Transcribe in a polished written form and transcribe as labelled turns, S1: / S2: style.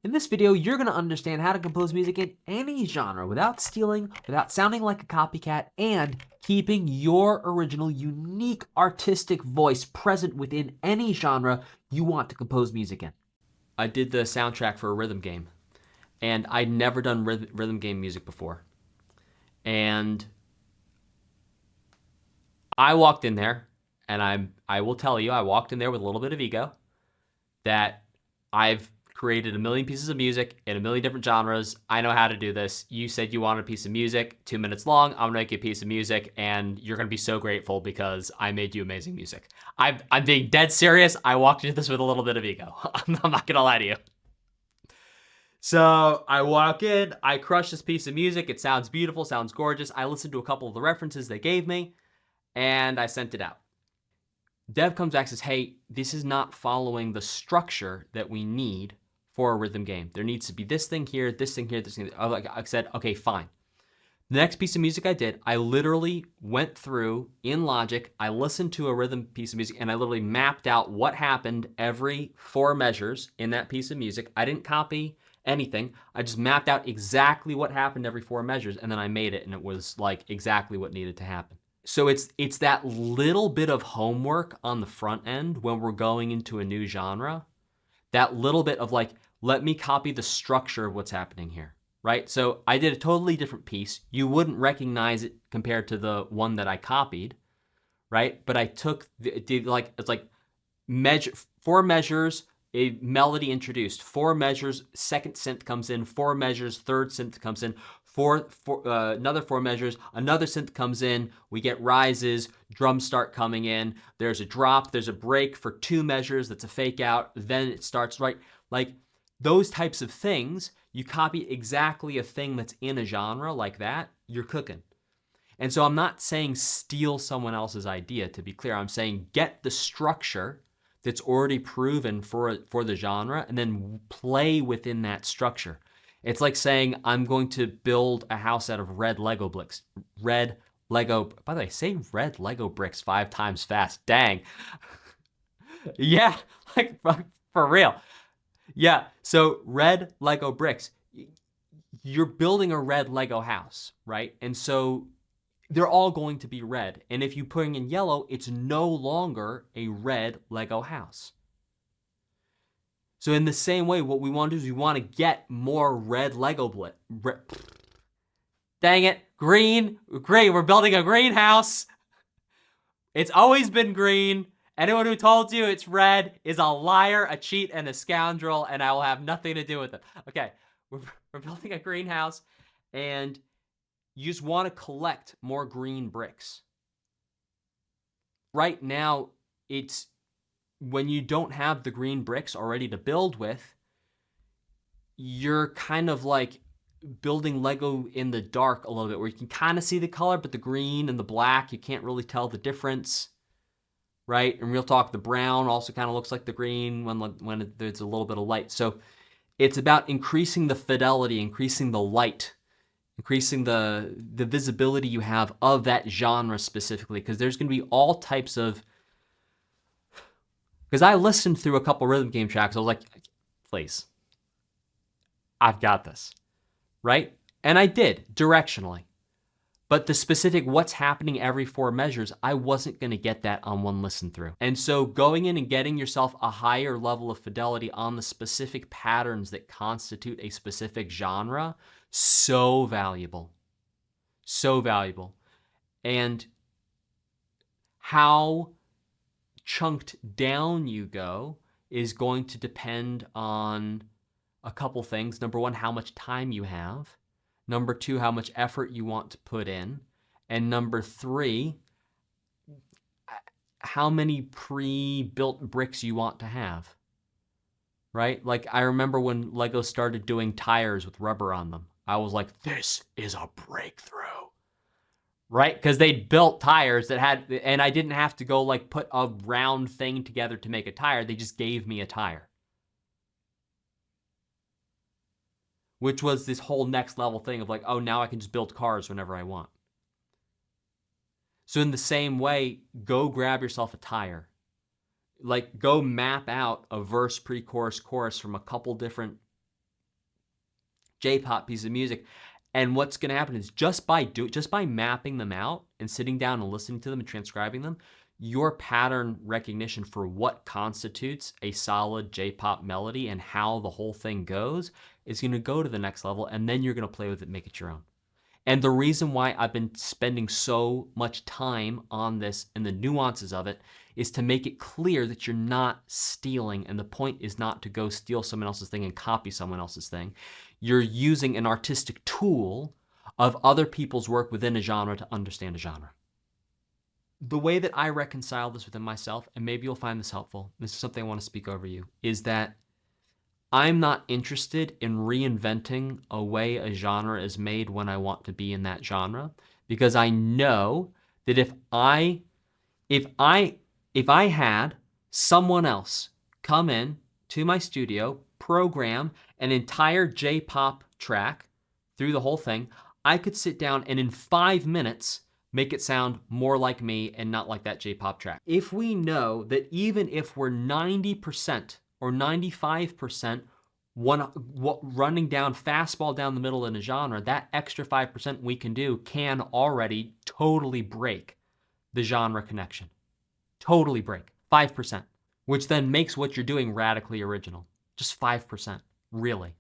S1: In this video, you're going to understand how to compose music in any genre without stealing, without sounding like a copycat, and keeping your original, unique artistic voice present within any genre you want to compose music in. I did the soundtrack for a rhythm game, and I'd never done rhythm game music before. And I walked in there, and I will tell you, I walked in there with a little bit of ego that I've created a million pieces of music in a million different genres. I know how to do this. You said you wanted a piece of music, 2 minutes long. I'm gonna make you a piece of music, and you're gonna be so grateful because I made you amazing music. I'm being dead serious. I walked into this with a little bit of ego. I'm not gonna lie to you. So I walk in, I crush this piece of music. It sounds beautiful, sounds gorgeous. I listened to a couple of the references they gave me, and I sent it out. Dev comes back and says, hey, this is not following the structure that we need for a rhythm game. There needs to be this thing here, this thing here, this thing. I said, okay, fine. The next piece of music I did, I literally went through in Logic, I listened to a rhythm piece of music, and I literally mapped out what happened every 4 measures in that piece of music. I didn't copy anything. I just mapped out exactly what happened every 4 measures, and then I made it, and it was like exactly what needed to happen. So it's that little bit of homework on the front end when we're going into a new genre. That little bit of like, let me copy the structure of what's happening here, right? So I did a totally different piece. You wouldn't recognize it compared to the one that I copied, right? But I took, it's like 4 measures, a melody introduced, 4 measures, second synth comes in, 4 measures, third synth comes in, another 4 measures, another synth comes in, we get rises, drums start coming in, there's a drop, there's a break for 2 measures, that's a fake out, then it starts, right? Like those types of things, you copy exactly a thing that's in a genre like that, you're cooking. And so I'm not saying steal someone else's idea, to be clear. I'm saying get the structure that's already proven for the genre and then play within that structure. It's like saying I'm going to build a house out of red Lego bricks. Red Lego, by the way, say red Lego bricks 5 times fast. Dang. Yeah, like for real. Yeah, so red Lego bricks. You're building a red Lego house, right? And so they're all going to be red. And if you put in yellow, it's no longer a red Lego house. So in the same way, what we want to do is we want to get more red Lego Dang it, green, great, we're building a greenhouse. It's always been green. Anyone who told you it's red is a liar, a cheat, and a scoundrel, and I will have nothing to do with it. Okay, we're building a greenhouse, and you just want to collect more green bricks. Right now, it's when you don't have the green bricks already to build with, you're kind of like building Lego in the dark a little bit, where you can kind of see the color, but the green and the black, you can't really tell the difference, right? And real talk, the brown also kind of looks like the green when there's a little bit of light. So it's about increasing the fidelity, increasing the light, increasing the visibility you have of that genre specifically, because there's going to be all types of, because I listened through a couple rhythm game tracks, I was like, please, I've got this, right? And I did, directionally. But the specific what's happening every 4 measures, I wasn't going to get that on one listen through. And so going in and getting yourself a higher level of fidelity on the specific patterns that constitute a specific genre, so valuable. So valuable. And how chunked down you go is going to depend on a couple things. Number 1, how much time you have. Number 2, how much effort you want to put in. And number 3, how many pre-built bricks you want to have, right? Like I remember when Lego started doing tires with rubber on them. I was like, this is a breakthrough, right? Because they'd built tires that had, and I didn't have to go like put a round thing together to make a tire. They just gave me a tire. Which was this whole next level thing of like, oh, now I can just build cars whenever I want. So in the same way, go grab yourself a tire. Like go map out a verse, pre-chorus, chorus from a couple different J-pop piece of music. And what's going to happen is just by mapping them out and sitting down and listening to them and transcribing them, your pattern recognition for what constitutes a solid J-pop melody and how the whole thing goes is going to go to the next level, and then you're going to play with it, make it your own. And the reason why I've been spending so much time on this and the nuances of it is to make it clear that you're not stealing, and the point is not to go steal someone else's thing and copy someone else's thing. You're using an artistic tool of other people's work within a genre to understand a genre. The way that I reconcile this within myself, and maybe you'll find this helpful, this is something I want to speak over you, is that I'm not interested in reinventing a way a genre is made when I want to be in that genre, because I know that if I had someone else come in to my studio, program an entire J-pop track through the whole thing, I could sit down and in 5 minutes make it sound more like me and not like that J-pop track. If we know that even if we're 90% or 95% running down fastball down the middle in a genre, that extra 5% we can do can already totally break the genre connection. Totally break. 5%. Which then makes what you're doing radically original. Just 5%. Really.